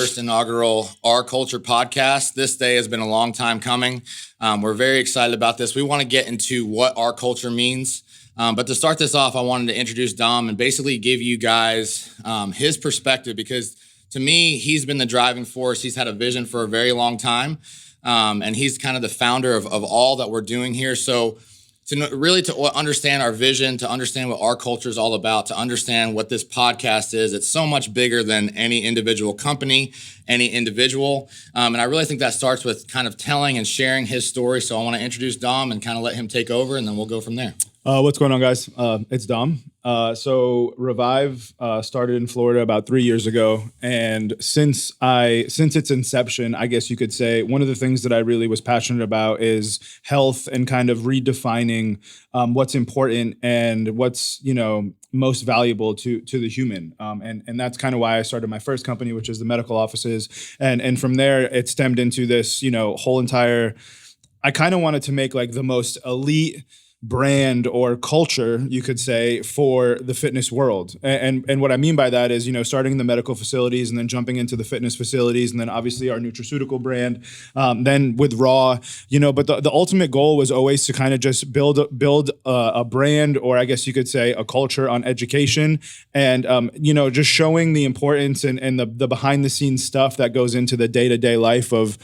first inaugural Our Culture podcast. This day has been a long time coming. We're very excited about this. We want to get into what our culture means. But to start this off, I wanted to introduce Dom and basically give you guys his perspective, because to me, he's been the driving force. He's had a vision for a very long time. And he's kind of the founder of all that we're doing here. So to understand our vision, to understand what our culture is all about, to understand what this podcast is, it's so much bigger than any individual company, any individual. And I really think that starts with kind of telling and sharing his story. So I want to introduce Dom and kind of let him take over, and then we'll go from there. What's going on, guys? It's Dom. So Revive started in Florida about 3 years ago, and since its inception, I guess you could say, one of the things that I really was passionate about is health and kind of redefining what's important and what's most valuable to the human, and that's kind of why I started my first company, which is the medical offices, and from there it stemmed into this whole entire. I kind of wanted to make like the most elite brand or culture, you could say, for the fitness world. And what I mean by that is, starting in the medical facilities and then jumping into the fitness facilities, and then obviously our nutraceutical brand, then with Raw, but the ultimate goal was always to kind of just build a brand, or I guess you could say a culture on education, and, just showing the importance and the behind the scenes stuff that goes into the day-to-day life of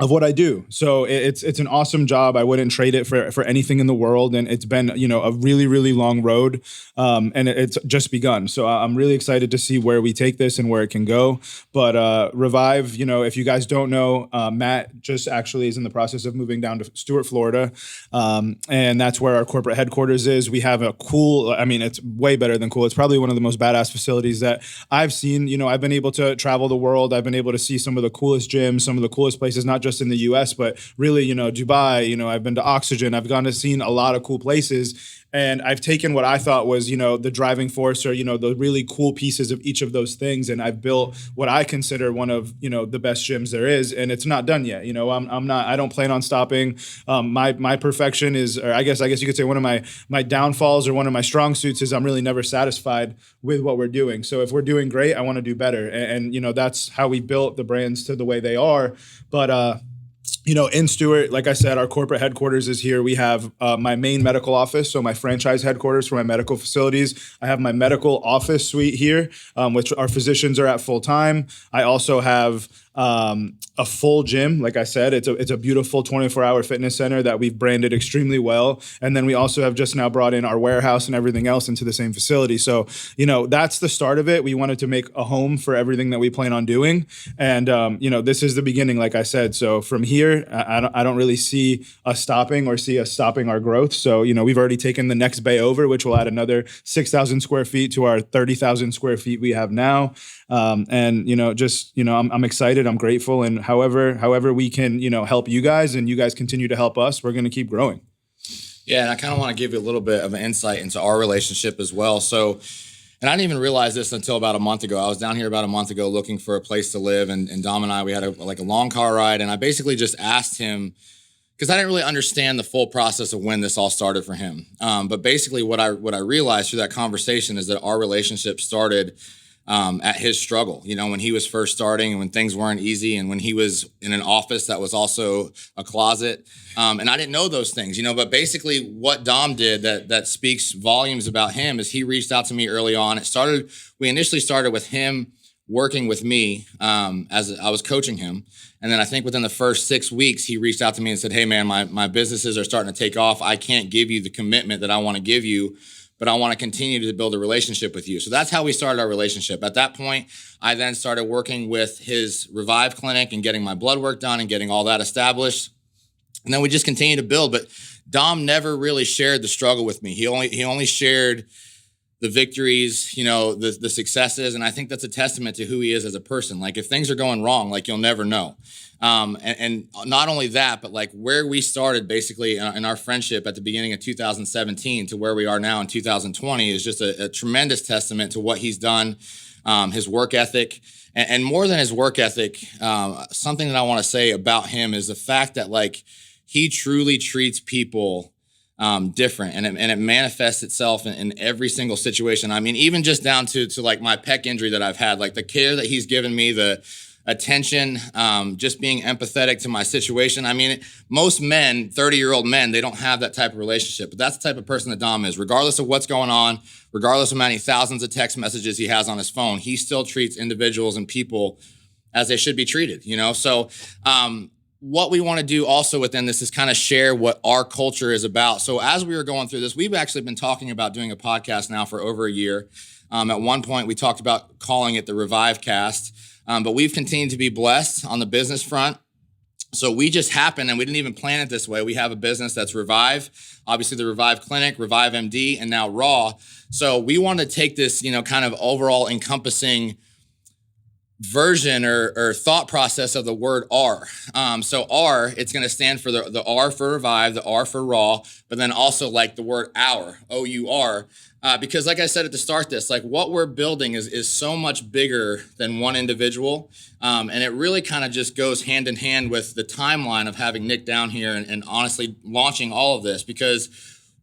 what I do. So it's an awesome job. I wouldn't trade it for anything in the world. And it's been, a really, really long road. And it's just begun. So I'm really excited to see where we take this and where it can go. But Revive, if you guys don't know, Matt just actually is in the process of moving down to Stuart, Florida. And that's where our corporate headquarters is. We have a cool, it's way better than cool. It's probably one of the most badass facilities that I've seen. I've been able to travel the world. I've been able to see some of the coolest gyms, some of the coolest places, not just in the US, but really, Dubai, I've been to Oxygen, I've gone to seen a lot of cool places. And I've taken what I thought was, the driving force, or, the really cool pieces of each of those things. And I've built what I consider one of, the best gyms there is. And it's not done yet. I don't plan on stopping. My perfection is, or I guess you could say one of my downfalls or one of my strong suits is I'm really never satisfied with what we're doing. So if we're doing great, I want to do better. And that's how we built the brands to the way they are. But, in Stuart, like I said, our corporate headquarters is here. We have my main medical office, so my franchise headquarters for my medical facilities. I have my medical office suite here, which our physicians are at full time. I also have a full gym. Like I said, it's a beautiful 24-hour fitness center that we've branded extremely well. And then we also have just now brought in our warehouse and everything else into the same facility. So, that's the start of it. We wanted to make a home for everything that we plan on doing. And, this is the beginning, like I said. So from here, I don't really see us stopping our growth. So, we've already taken the next bay over, which will add another 6,000 square feet to our 30,000 square feet we have now. I'm excited. I'm grateful. And however we can, help you guys and you guys continue to help us, we're going to keep growing. Yeah. And I kind of want to give you a little bit of an insight into our relationship as well. So, and I didn't even realize this until about a month ago. I was down here about a month ago looking for a place to live. And Dom and I, we had a long car ride. And I basically just asked him, because I didn't really understand the full process of when this all started for him. But basically what I realized through that conversation is that our relationship started at his struggle, when he was first starting and when things weren't easy and when he was in an office that was also a closet. And I didn't know those things, but basically what Dom did that speaks volumes about him is he reached out to me early on. We initially started with him working with me as I was coaching him. And then I think within the first 6 weeks, he reached out to me and said, hey man, my businesses are starting to take off. I can't give you the commitment that I want to give you, but I want to continue to build a relationship with you. So that's how we started our relationship. At that point, I then started working with his Revive clinic and getting my blood work done and getting all that established. And then we just continued to build. But Dom never really shared the struggle with me. He only shared the victories, the successes. And I think that's a testament to who he is as a person. Like if things are going wrong, like you'll never know. And not only that, but like where we started basically in our friendship at the beginning of 2017 to where we are now in 2020 is just a tremendous testament to what he's done, his work ethic. And more than his work ethic, something that I want to say about him is the fact that like he truly treats people different, and it manifests itself in every single situation. I mean, even just down to like my pec injury that I've had, like the care that he's given me, the attention, just being empathetic to my situation. I mean, most men, 30-year-old men, they don't have that type of relationship, but that's the type of person that Dom is. Regardless of what's going on, regardless of how many thousands of text messages he has on his phone, he still treats individuals and people as they should be treated, you know? So, what we want to do also within this is kind of share what our culture is about. So as we were going through this, we've actually been talking about doing a podcast now for over a year. At one point, we talked about calling it the Revive Cast, but we've continued to be blessed on the business front. So we just happened, and we didn't even plan it this way. We have a business that's Revive, obviously the Revive Clinic, Revive MD, and now Raw. So we want to take this, kind of overall encompassing version or thought process of the word R. So R, it's going to stand for the R for Revive, the R for Raw, but then also like the word our, O-U-R, because like I said at the start, like what we're building is so much bigger than one individual. And it really kind of just goes hand in hand with the timeline of having Nick down here and honestly launching all of this, because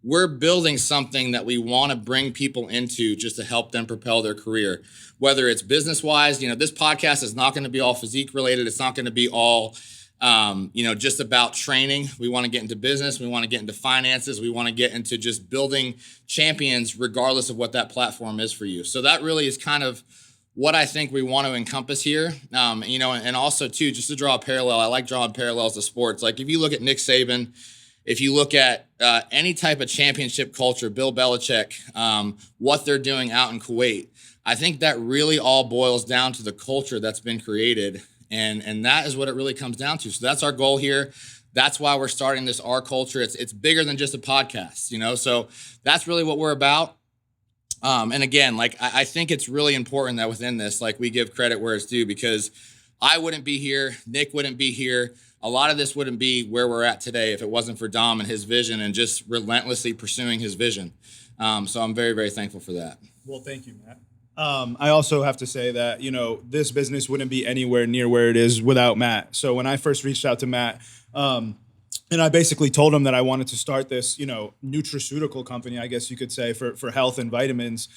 we're building something that we want to bring people into just to help them propel their career, whether it's business-wise. This podcast is not going to be all physique related. It's not going to be all, just about training. We want to get into business. We want to get into finances. We want to get into just building champions regardless of what that platform is for you. So that really is kind of what I think we want to encompass here. And also too, just to draw a parallel, I like drawing parallels to sports. Like if you look at Nick Saban, if you look at any type of championship culture, Bill Belichick, what they're doing out in Kuwait, I think that really all boils down to the culture that's been created. And that is what it really comes down to. So that's our goal here. That's why we're starting this R culture. It's bigger than just a podcast, so that's really what we're about. And again, I think it's really important that within this, we give credit where it's due, because I wouldn't be here. Nick wouldn't be here. A lot of this wouldn't be where we're at today if it wasn't for Dom and his vision and just relentlessly pursuing his vision. So I'm very, very thankful for that. Well, thank you, Matt. I also have to say that, this business wouldn't be anywhere near where it is without Matt. So when I first reached out to Matt, and I basically told him that I wanted to start this, nutraceutical company, I guess you could say, for health and vitamins.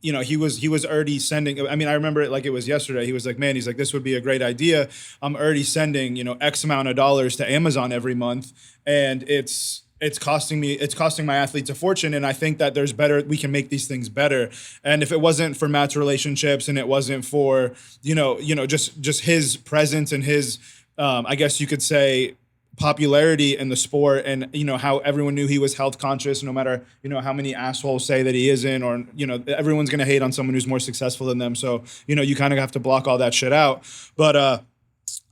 He was already sending, I remember it like it was yesterday. He was like, man, this would be a great idea. I'm already sending, X amount of dollars to Amazon every month. And it's costing my athletes a fortune. And I think that we can make these things better. And if it wasn't for Matt's relationships and it wasn't for, just his presence and his, I guess you could say, popularity in the sport, and how everyone knew he was health conscious, no matter how many assholes say that he isn't, or everyone's going to hate on someone who's more successful than them. So you kind of have to block all that shit out. But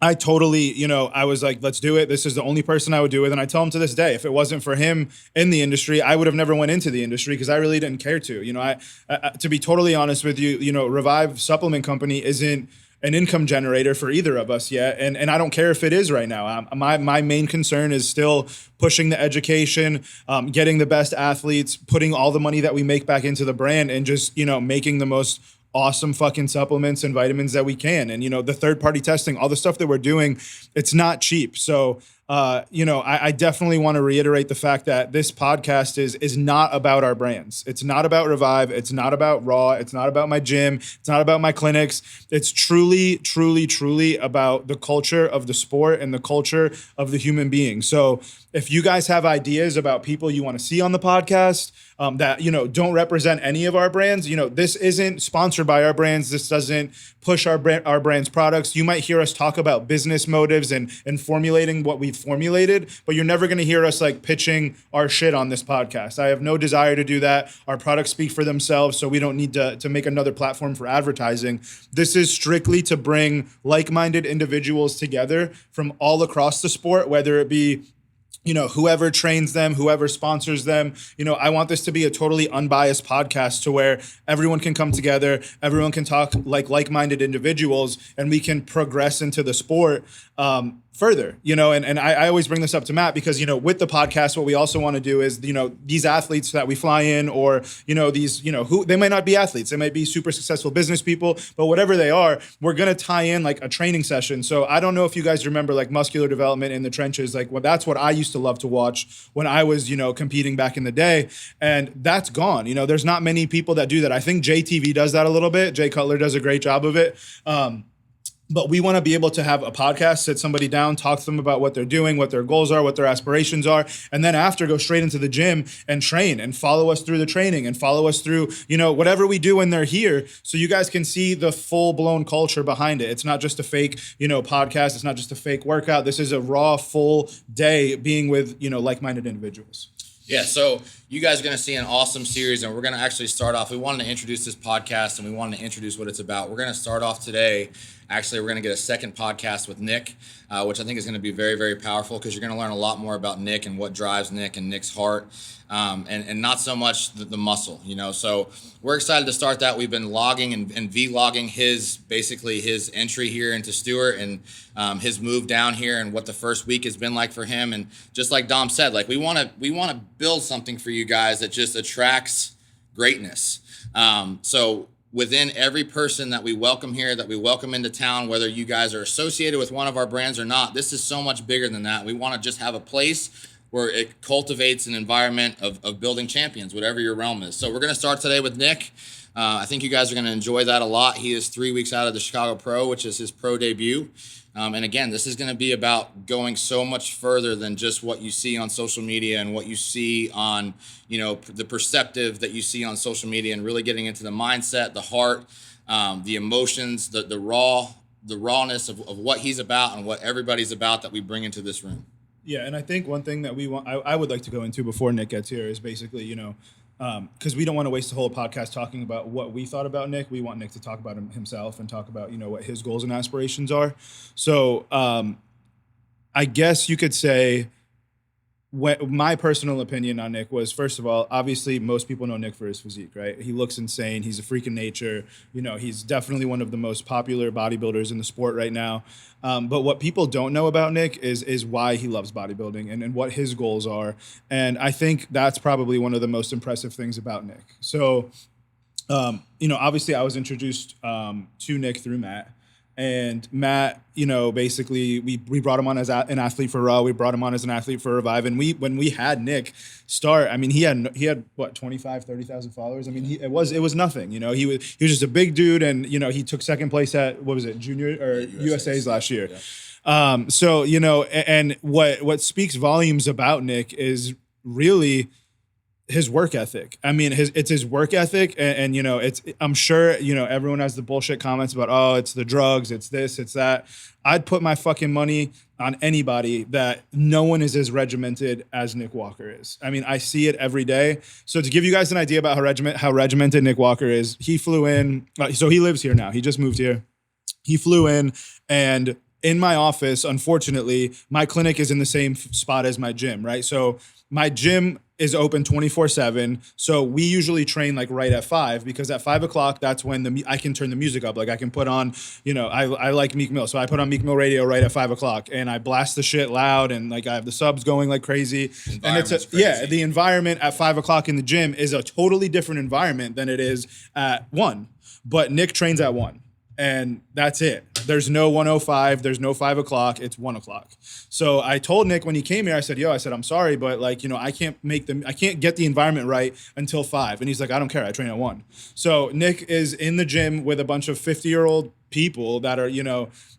I totally, I was like, let's do it. This is the only person I would do it. And I tell him to this day, if it wasn't for him in the industry, I would have never went into the industry, because I really didn't care to. I to be totally honest with you, Revive Supplement Company isn't an income generator for either of us yet. And I don't care if it is right now. My main concern is still pushing the education, getting the best athletes, putting all the money that we make back into the brand, and just, making the most awesome fucking supplements and vitamins that we can. And, the third party testing, all the stuff that we're doing, it's not cheap. So, I definitely want to reiterate the fact that this podcast is not about our brands. It's not about Revive. It's not about Raw. It's not about my gym. It's not about my clinics. It's truly, truly, truly about the culture of the sport and the culture of the human being. So if you guys have ideas about people you want to see on the podcast, that, don't represent any of our brands, this isn't sponsored by our brands. This doesn't push our brand's products. You might hear us talk about business motives and formulating what we've formulated, but you're never going to hear us pitching our shit on this podcast. I have no desire to do that. Our products speak for themselves, so we don't need to make another platform for advertising. This is strictly to bring like-minded individuals together from all across the sport, whether it be whoever trains them, whoever sponsors them. I want this to be a totally unbiased podcast to where everyone can come together, everyone can talk like-minded individuals, and we can progress into the sport further, and I always bring this up to Matt because, with the podcast, what we also want to do is, these athletes that we fly in or, these, who they might not be athletes, they might be super successful business people, but whatever they are, we're going to tie in like a training session. So I don't know if you guys remember like muscular development in the trenches, like that's what I used to love to watch when I was, competing back in the day. And that's gone. There's not many people that do that. I think JTV does that a little bit. Jay Cutler does a great job of it. But we want to be able to have a podcast, sit somebody down, talk to them about what they're doing, what their goals are, what their aspirations are, and then after go straight into the gym and train and follow us through the training and follow us through, whatever we do when they're here, so you guys can see the full-blown culture behind it. It's not just a fake, podcast. It's not just a fake workout. This is a raw, full day being with, like-minded individuals. Yeah, so you guys are going to see an awesome series, and we're going to actually start off. We wanted to introduce this podcast, and we wanted to introduce what it's about. We're going to start off today. Actually, we're going to get a second podcast with Nick, which I think is going to be very, very powerful because you're going to learn a lot more about Nick and what drives Nick and Nick's heart, and not so much the muscle, So we're excited to start that. We've been logging and vlogging his entry here into Stewart and his move down here and what the first week has been like for him. And just like Dom said, like we want to build something for you guys that just attracts greatness. So within every person that we welcome here, that we welcome into town, whether you guys are associated with one of our brands or not, this is so much bigger than that. We want to just have a place where it cultivates an environment of building champions, whatever your realm is. So we're going to start today with Nick. I think you guys are going to enjoy that a lot. He is 3 weeks out of the Chicago Pro, which is his pro debut. And again, this is going to be about going so much further than just what you see on social media and what you see on, the perceptive that you see on social media, and really getting into the mindset, the heart, the emotions, the rawness of what he's about and what everybody's about that we bring into this room. Yeah, and I think one thing that I would like to go into before Nick gets here is basically, because we don't want to waste the whole podcast talking about what we thought about Nick. We want Nick to talk about himself and talk about, what his goals and aspirations are. So I guess you could say my personal opinion on Nick was, first of all, obviously most people know Nick for his physique, right? He looks insane. He's a freak of nature. He's definitely one of the most popular bodybuilders in the sport right now. But what people don't know about Nick is why he loves bodybuilding and what his goals are. And I think that's probably one of the most impressive things about Nick. So, obviously I was introduced to Nick through Matt. And Matt, basically we brought him on as an athlete for Raw. We brought him on as an athlete for Revive. And when we had Nick start, I mean, he had what, 30,000 followers. I mean, it was nothing, he was just a big dude. And, he took second place at, what was it, junior or USA's last year. Yeah. So, and what speaks volumes about Nick is really his work ethic. I mean, it's his work ethic, and I'm sure everyone has the bullshit comments about, oh, it's the drugs, it's this, it's that. I'd put my fucking money on anybody that no one is as regimented as Nick Walker is. I mean, I see it every day. So to give you guys an idea about how regimented Nick Walker is, he flew in. So he lives here now. He just moved here. He flew in, and in my office, unfortunately, my clinic is in the same spot as my gym, right? So my gym is open 24/7. So we usually train like right at 5, because at 5 o'clock, that's when I can turn the music up. Like I can put on, I like Meek Mill. So I put on Meek Mill radio right at 5 o'clock, and I blast the shit loud, and like I have the subs going like crazy. And it's the environment at 5 o'clock in the gym is a totally different environment than it is at 1. But Nick trains at 1. And that's it. There's no 1:05. There's no 5 o'clock. It's 1 o'clock. So I told Nick when he came here, I said, I'm sorry, but like, I can't get the environment right until 5. And he's like, I don't care. I train at 1. So Nick is in the gym with a bunch of 50-year-old people that are,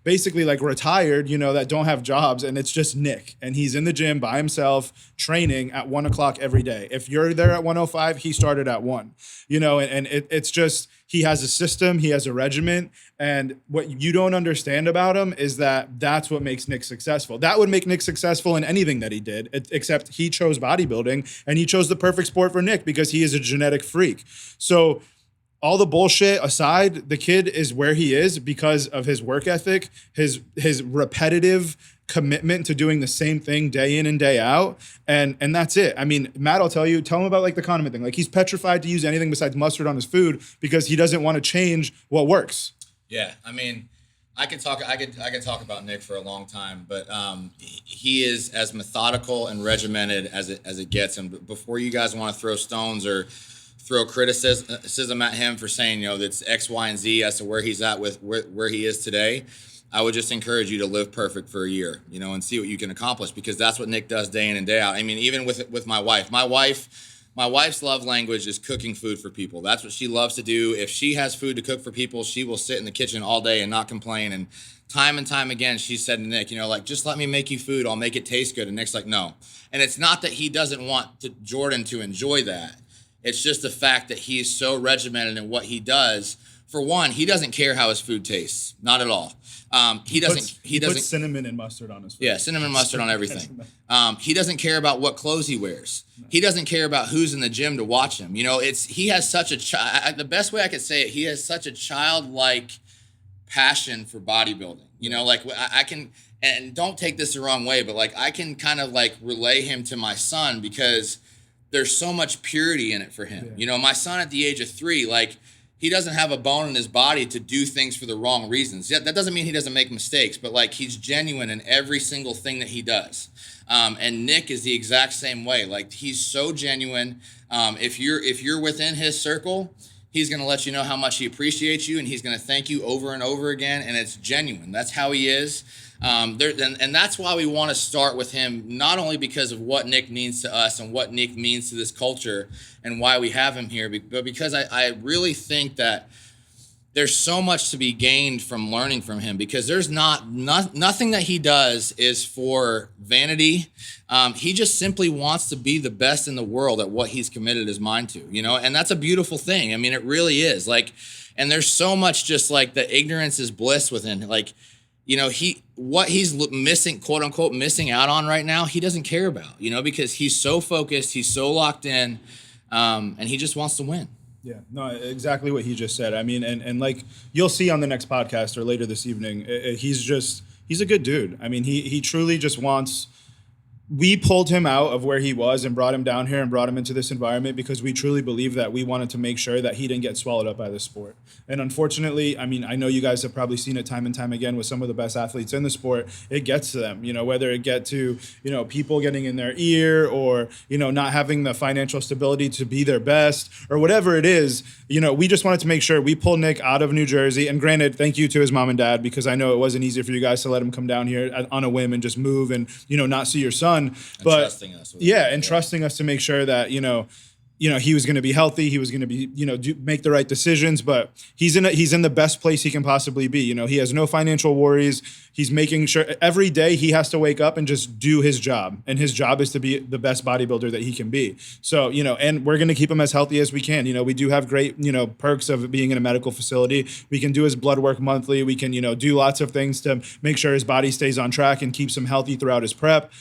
basically like retired, that don't have jobs. And it's just Nick. And he's in the gym by himself training at 1 o'clock every day. If you're there at 1:05, he started at 1, and it's just, he has a system, he has a regiment. And what you don't understand about him is that's what makes Nick successful. That would make Nick successful in anything that he did, except he chose bodybuilding, and he chose the perfect sport for Nick because he is a genetic freak. So all the bullshit aside, the kid is where he is because of his work ethic, his repetitive commitment to doing the same thing day in and day out. And that's it. I mean, Matt, tell him about like the condiment thing. Like he's petrified to use anything besides mustard on his food because he doesn't want to change what works. Yeah. I mean, I could talk. I could talk about Nick for a long time, but he is as methodical and regimented as it gets. And before you guys want to throw stones or throw criticism at him for saying that's X, Y, and Z as to where he's at with where he is today, I would just encourage you to live perfect for a year, and see what you can accomplish, because that's what Nick does day in and day out. I mean, even with my wife. My wife's love language is cooking food for people. That's what she loves to do. If she has food to cook for people, she will sit in the kitchen all day and not complain. And time again, she said to Nick, just let me make you food. I'll make it taste good. And Nick's like, no. And it's not that he doesn't want Jordan to enjoy that. It's just the fact that he's so regimented in what he does. For one, he doesn't care how his food tastes. Not at all. He doesn't. He doesn't. Puts cinnamon and mustard on his food. Yeah, cinnamon and mustard on everything. He doesn't care about what clothes he wears. No. He doesn't care about who's in the gym to watch him. He has such a the best way I could say it, he has such a childlike passion for bodybuilding. I can, and don't take this the wrong way, but I can kind of relay him to my son, because there's so much purity in it for him. Yeah. My son at the age of 3, he doesn't have a bone in his body to do things for the wrong reasons. Yeah, that doesn't mean he doesn't make mistakes, but he's genuine in every single thing that he does. And Nick is the exact same way. He's so genuine. If you're within his circle, he's going to let you know how much he appreciates you, and he's going to thank you over and over again. And it's genuine. That's how he is. And that's why we want to start with him, not only because of what Nick means to us and what Nick means to this culture and why we have him here, but because I really think that there's so much to be gained from learning from him, because there's nothing that he does is for vanity. He just simply wants to be the best in the world at what he's committed his mind to, and that's a beautiful thing. I mean, it really is. And there's so much just the ignorance is bliss within. What he's missing, quote unquote, missing out on right now, he doesn't care about, because he's so focused, he's so locked in, and he just wants to win. Yeah, no, exactly what he just said. I mean, and you'll see on the next podcast or later this evening, he's a good dude. I mean, he truly just wants. We pulled him out of where he was and brought him down here and brought him into this environment because we truly believe that we wanted to make sure that he didn't get swallowed up by the sport. And unfortunately, I mean, I know you guys have probably seen it time and time again with some of the best athletes in the sport. It gets to them, whether it get to, people getting in their ear or, not having the financial stability to be their best or whatever it is. We just wanted to make sure we pulled Nick out of New Jersey. And granted, thank you to his mom and dad, because I know it wasn't easy for you guys to let him come down here on a whim and just move and, not see your son. But trusting us trusting us to make sure that he was going to be healthy, he was going to be make the right decisions. But he's in the best place he can possibly be. He has no financial worries. He's making sure every day he has to wake up and just do his job, and his job is to be the best bodybuilder that he can be. So and we're going to keep him as healthy as we can. We do have great perks of being in a medical facility. We can do his blood work monthly. We can do lots of things to make sure his body stays on track and keeps him healthy throughout his prep.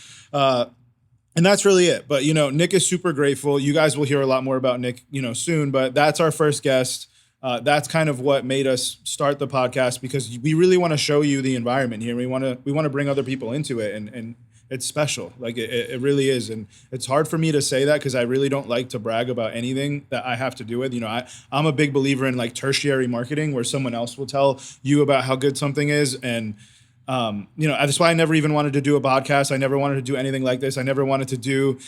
And that's really it. But, Nick is super grateful. You guys will hear a lot more about Nick, soon. But that's our first guest. That's kind of what made us start the podcast, because we really want to show you the environment here. We want to bring other people into it, and it's special. It really is. And it's hard for me to say that because I really don't like to brag about anything that I have to do with. I'm a big believer in tertiary marketing, where someone else will tell you about how good something is. And that's why I never even wanted to do a podcast. I never wanted to do anything like this. I never wanted to do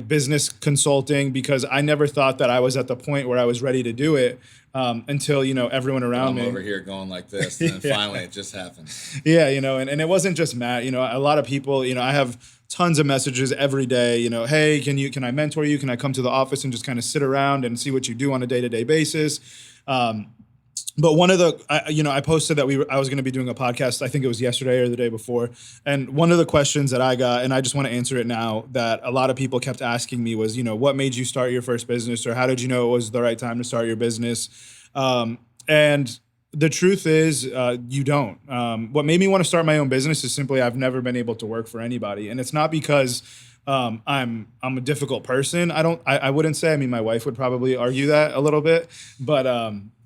business consulting, because I never thought that I was at the point where I was ready to do it until, everyone around me. I'm over here going like this, and then finally it just happens. Yeah, and it wasn't just Matt. A lot of people, I have tons of messages every day, hey, can I mentor you? Can I come to the office and just kind of sit around and see what you do on a day-to-day basis? But one of I posted that I was going to be doing a podcast. I think it was yesterday or the day before. And one of the questions that I got, and I just want to answer it now, that a lot of people kept asking me was, what made you start your first business, or how did you know it was the right time to start your business? And the truth is, you don't. What made me want to start my own business is simply I've never been able to work for anybody, and it's not because I'm a difficult person. I wouldn't say. I mean, my wife would probably argue that a little bit, but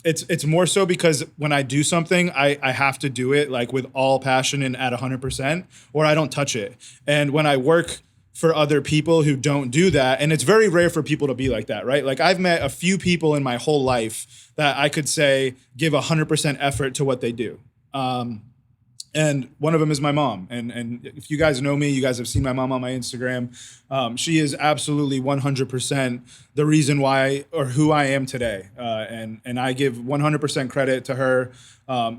it's more so because when I do something, I have to do it with all passion and at 100%, or I don't touch it. And when I work for other people who don't do that, and it's very rare for people to be like that, right? I've met a few people in my whole life that I could say give 100% effort to what they do. And one of them is my mom. And if you guys know me, you guys have seen my mom on my Instagram. She is absolutely 100% the reason why or who I am today. And I give 100% credit to her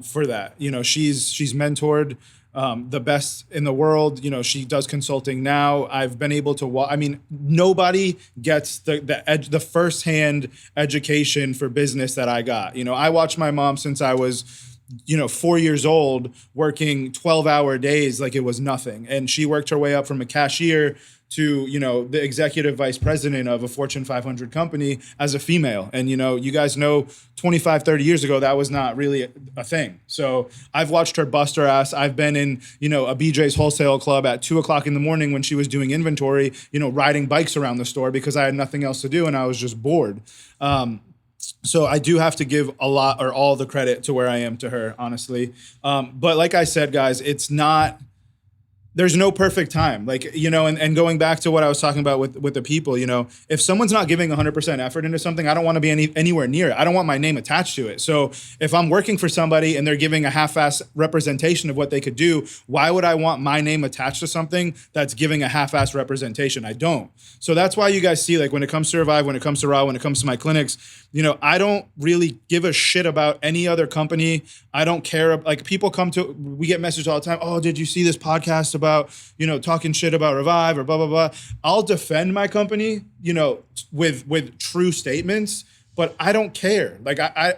for that. You know, she's mentored the best in the world. You know, she does consulting now. I've been able to I mean, nobody gets the firsthand education for business that I got. You know, I watched my mom since I was 4 years old, working 12-hour days like it was nothing. And she worked her way up from a cashier to, the executive vice president of a Fortune 500 company as a female. And, you guys know 25, 30 years ago, that was not really a thing. So I've watched her bust her ass. I've been in, a BJ's wholesale club at 2:00 in the morning when she was doing inventory, riding bikes around the store because I had nothing else to do and I was just bored. So I do have to give a lot or all the credit to where I am to her, honestly. But like I said, guys, there's no perfect time. Like, and going back to what I was talking about with the people, if someone's not giving 100% effort into something, I don't want to be anywhere near it. I don't want my name attached to it. So if I'm working for somebody and they're giving a half-ass representation of what they could do, why would I want my name attached to something that's giving a half-ass representation? I don't. So that's why you guys see, like, when it comes to Revive, when it comes to Raw, when it comes to my clinics, I don't really give a shit about any other company. I don't care. Like, people we get messages all the time. Oh, did you see this podcast about, talking shit about Revive or blah, blah, blah. I'll defend my company, with true statements, but I don't care. Like, I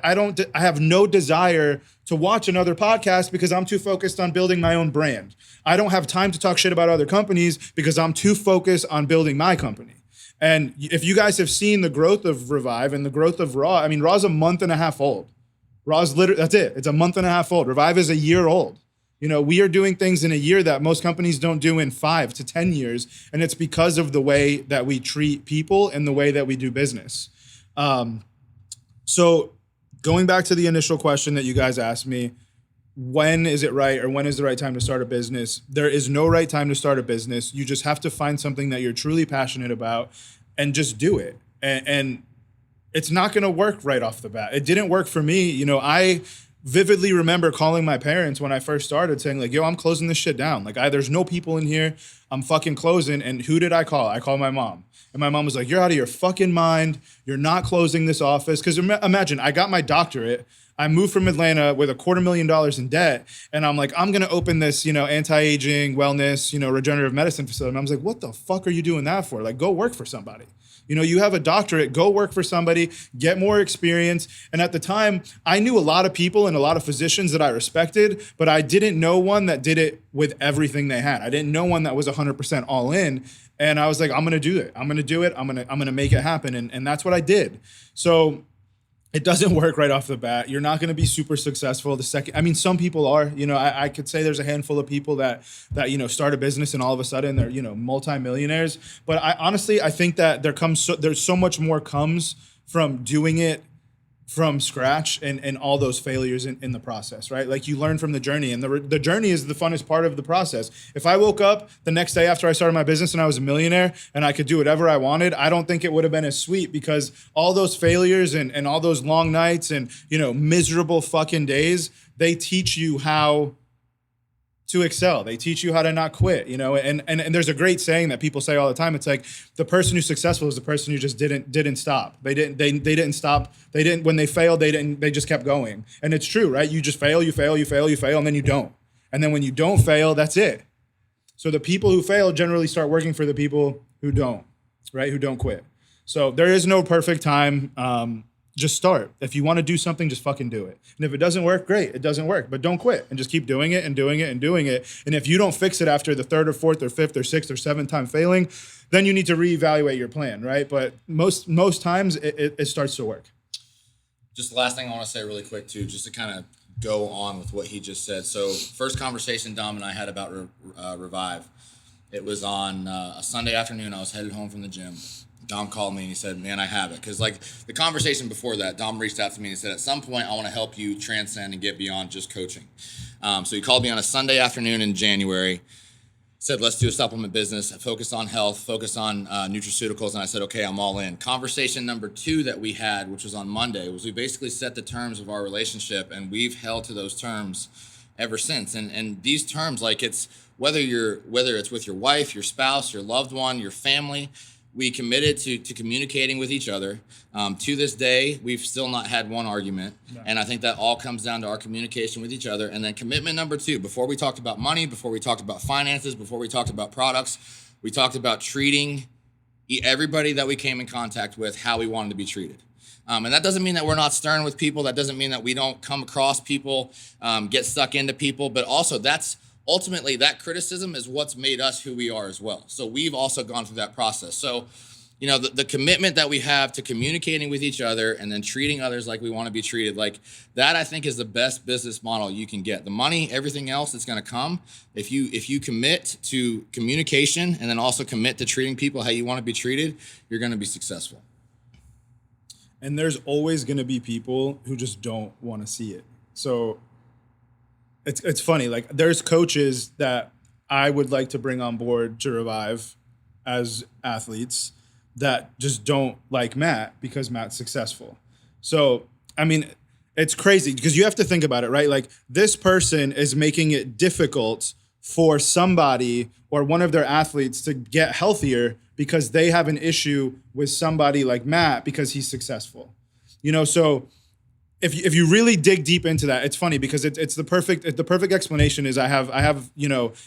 have no desire to watch another podcast because I'm too focused on building my own brand. I don't have time to talk shit about other companies because I'm too focused on building my company. And if you guys have seen the growth of Revive and the growth of Raw, I mean, Raw's a month and a half old. Raw's literally, that's it. It's a month and a half old. Revive is a year old. We are doing things in a year that most companies don't do in 5 to 10 years. And it's because of the way that we treat people and the way that we do business. So going back to the initial question that you guys asked me, when is it right or when is the right time to start a business? There is no right time to start a business. You just have to find something that you're truly passionate about and just do it. And it's not going to work right off the bat. It didn't work for me. I vividly remember calling my parents when I first started saying, like, yo, I'm closing this shit down. Like, there's no people in here. I'm fucking closing. And who did I call? I called my mom. And my mom was like, you're out of your fucking mind. You're not closing this office. Because imagine, I got my doctorate. I moved from Atlanta with $250,000 in debt. And I'm like, I'm going to open this, anti-aging, wellness, regenerative medicine facility. And I was like, what the fuck are you doing that for? Like, go work for somebody. You have a doctorate, go work for somebody, get more experience. And at the time, I knew a lot of people and a lot of physicians that I respected, but I didn't know one that did it with everything they had. I didn't know one that was 100% all in. And I was like, I'm going to do it. I'm going to do it. I'm going to make it happen. And that's what I did. So it doesn't work right off the bat. You're not going to be super successful the second. I mean, some people are. I could say there's a handful of people that start a business and all of a sudden they're multimillionaires. But I think that there's so much more comes from doing it from scratch and all those failures in the process, right? Like, you learn from the journey, and the journey is the funnest part of the process. If I woke up the next day after I started my business and I was a millionaire and I could do whatever I wanted, I don't think it would have been as sweet, because all those failures and all those long nights and, miserable fucking days, they teach you how to excel. They teach you how to not quit, and there's a great saying that people say all the time. It's like, the person who's successful is the person who just didn't stop. They didn't stop. When they failed, they just kept going. And it's true, right? You just fail, you fail, and then you don't. And then when you don't fail, that's it. So the people who fail generally start working for the people who don't, right? Who don't quit. So there is no perfect time. Just start. If you want to do something, just fucking do it. And if it doesn't work, great. It doesn't work. But don't quit, and just keep doing it and doing it and doing it. And if you don't fix it after the 3rd or 4th or 5th or 6th or 7th time failing, then you need to reevaluate your plan, right? But most times it starts to work. Just the last thing I want to say really quick too, just to kind of go on with what he just said. So first conversation Dom and I had about Revive, it was on a Sunday afternoon. I was headed home from the gym. Dom called me and he said, man, I have it. Because like the conversation before that, Dom reached out to me and said, at some point, I want to help you transcend and get beyond just coaching. So he called me on a Sunday afternoon in January, said, let's do a supplement business, focus on health, focus on nutraceuticals. And I said, okay, I'm all in. Conversation number 2 that we had, which was on Monday, was we basically set the terms of our relationship, and we've held to those terms ever since. And these terms, like it's whether it's with your wife, your spouse, your loved one, your family, we committed to communicating with each other. To this day, we've still not had one argument. No. And I think that all comes down to our communication with each other. And then commitment number 2, before we talked about money, before we talked about finances, before we talked about products, we talked about treating everybody that we came in contact with how we wanted to be treated. And that doesn't mean that we're not stern with people. That doesn't mean that we don't come across people, get stuck into people. But also ultimately, that criticism is what's made us who we are as well. So we've also gone through that process. So, the commitment that we have to communicating with each other and then treating others like we want to be treated, like that, I think is the best business model you can get. The money, everything else that's going to come, if you commit to communication and then also commit to treating people how you want to be treated, you're going to be successful. And there's always going to be people who just don't want to see it. So it's funny. Like there's coaches that I would like to bring on board to Revive as athletes that just don't like Matt because Matt's successful. So, I mean, it's crazy because you have to think about it, right? Like this person is making it difficult for somebody or one of their athletes to get healthier because they have an issue with somebody like Matt because he's successful. So if you really dig deep into that, it's funny because it's the perfect explanation is I have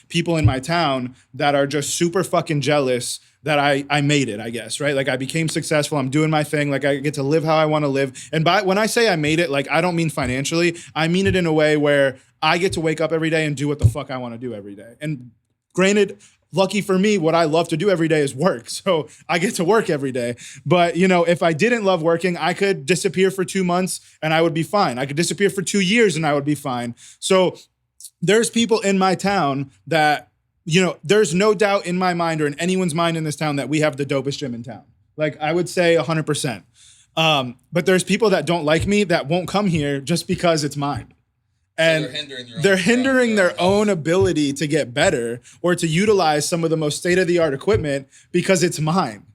people in my town that are just super fucking jealous that I made it, I guess, right? Like I became successful, I'm doing my thing, like I get to live how I want to live. And when I say I made it, like I don't mean financially, I mean it in a way where I get to wake up every day and do what the fuck I want to do every day. And granted, lucky for me, what I love to do every day is work. So I get to work every day. But, if I didn't love working, I could disappear for 2 months and I would be fine. I could disappear for 2 years and I would be fine. So there's people in my town that, there's no doubt in my mind or in anyone's mind in this town that we have the dopest gym in town. Like I would say 100%. But there's people that don't like me that won't come here just because it's mine. And so they're hindering their own ability to get better or to utilize some of the most state-of-the-art equipment because it's mine.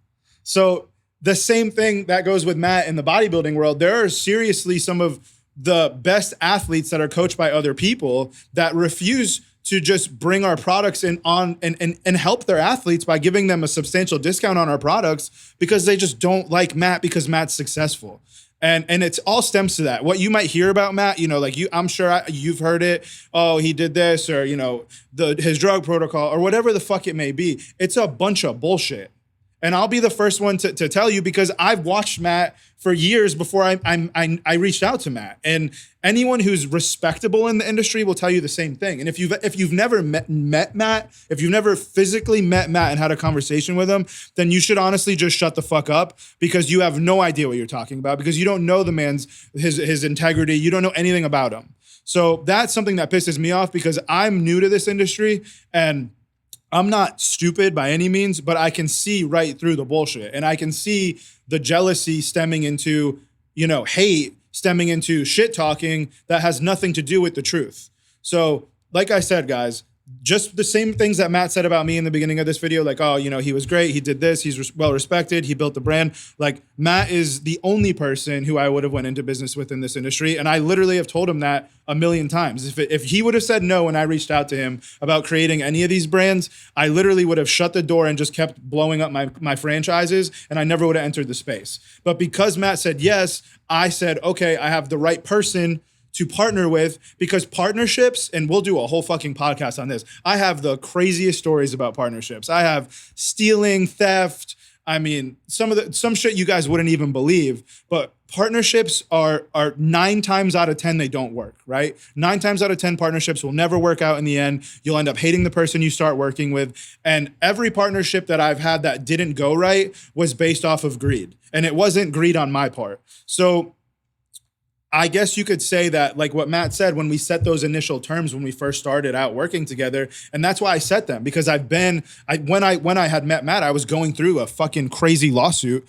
So the same thing that goes with Matt in the bodybuilding world. There are seriously some of the best athletes that are coached by other people that refuse to just bring our products in on and help their athletes by giving them a substantial discount on our products because they just don't like Matt because Matt's successful. And it's all stems to that. What you might hear about Matt, I'm sure you've heard it. Oh, he did this, or his drug protocol, or whatever the fuck it may be. It's a bunch of bullshit. And I'll be the first one to tell you because I've watched Matt for years before I reached out to Matt. And anyone who's respectable in the industry will tell you the same thing. And if you've never met Matt, if you've never physically met Matt and had a conversation with him, then you should honestly just shut the fuck up because you have no idea what you're talking about because you don't know the man's his integrity. You don't know anything about him. So that's something that pisses me off because I'm new to this industry and I'm not stupid by any means, but I can see right through the bullshit. And I can see the jealousy stemming into, hate, stemming into shit talking that has nothing to do with the truth. So, like I said, guys, just the same things that Matt said about me in the beginning of this video, like, oh, he was great, he did this, he's well respected, he built the brand. Like, Matt is the only person who I would have went into business with in this industry, and I literally have told him that a million times. If he would have said no when I reached out to him about creating any of these brands, I literally would have shut the door and just kept blowing up my franchises, and I never would have entered the space. But because Matt said yes, I said, okay, I have the right person to partner with because partnerships, and we'll do a whole fucking podcast on this. I have the craziest stories about partnerships. I have stealing, theft. I mean, some shit you guys wouldn't even believe, but partnerships are 9 times out of 10, they don't work, right? 9 times out of 10 partnerships will never work out in the end. You'll end up hating the person you start working with. And every partnership that I've had that didn't go right was based off of greed. And it wasn't greed on my part. So I guess you could say that, like what Matt said, when we set those initial terms when we first started out working together, and that's why I set them because when I had met Matt, I was going through a fucking crazy lawsuit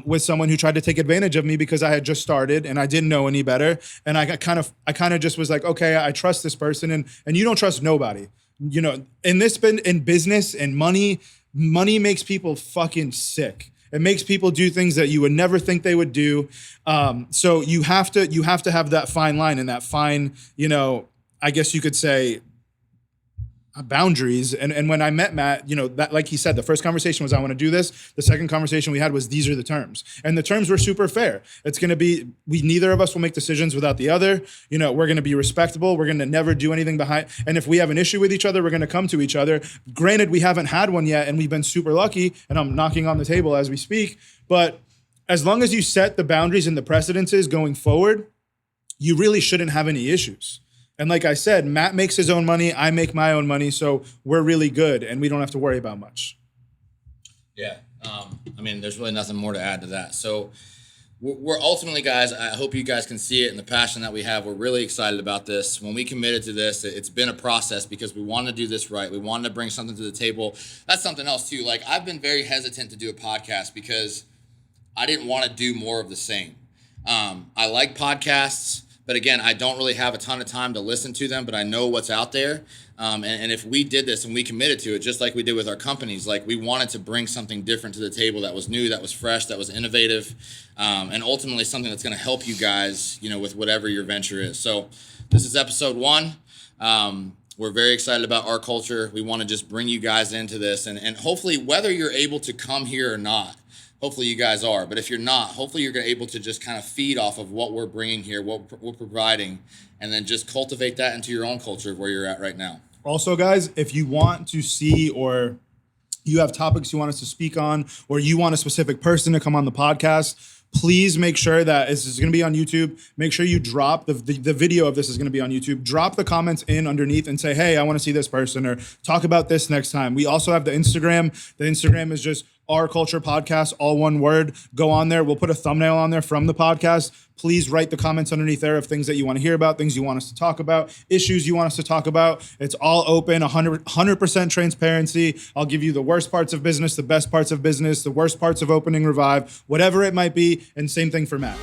with someone who tried to take advantage of me because I had just started and I didn't know any better, and I kind of just was like, okay, I trust this person, and you don't trust nobody, in business and money makes people fucking sick. It makes people do things that you would never think they would do. So you have to have that fine line and that fine, I guess you could say, boundaries. And when I met Matt, that, like he said, the first conversation was, I want to do this. The second conversation we had was, these are the terms. And the terms were super fair. It's going to be, neither of us will make decisions without the other. We're going to be respectable. We're going to never do anything behind. And if we have an issue with each other, we're going to come to each other. Granted, we haven't had one yet, and we've been super lucky, and I'm knocking on the table as we speak. But as long as you set the boundaries and the precedences going forward, you really shouldn't have any issues. And like I said, Matt makes his own money, I make my own money, so we're really good and we don't have to worry about much. Yeah, there's really nothing more to add to that. So we're ultimately, guys, I hope you guys can see it in the passion that we have. We're really excited about this. When we committed to this, it's been a process because we wanted to do this right. We wanted to bring something to the table. That's something else too. Like, I've been very hesitant to do a podcast because I didn't want to do more of the same. I like podcasts. But again, I don't really have a ton of time to listen to them, but I know what's out there. And if we did this and we committed to it, just like we did with our companies, like, we wanted to bring something different to the table that was new, that was fresh, that was innovative, and ultimately something that's going to help you guys, with whatever your venture is. So this is episode 1. We're very excited about our culture. We want to just bring you guys into this. And hopefully, whether you're able to come here or not, hopefully you guys are. But if you're not, hopefully you're able to just kind of feed off of what we're bringing here, what we're providing, and then just cultivate that into your own culture of where you're at right now. Also, guys, if you want to see, or you have topics you want us to speak on, or you want a specific person to come on the podcast, please make sure that this is going to be on YouTube. Make sure you drop the video of this is going to be on YouTube. Drop the comments in underneath and say, hey, I want to see this person, or talk about this next time. We also have the Instagram. The Instagram is just Our Culture Podcast, all one word. Go on there. We'll put a thumbnail on there from the podcast. Please write the comments underneath there of things that you want to hear about, things you want us to talk about, issues you want us to talk about. It's all open, 100% transparency. I'll give you the worst parts of business, the best parts of business, the worst parts of opening Revive, whatever it might be. And same thing for Matt.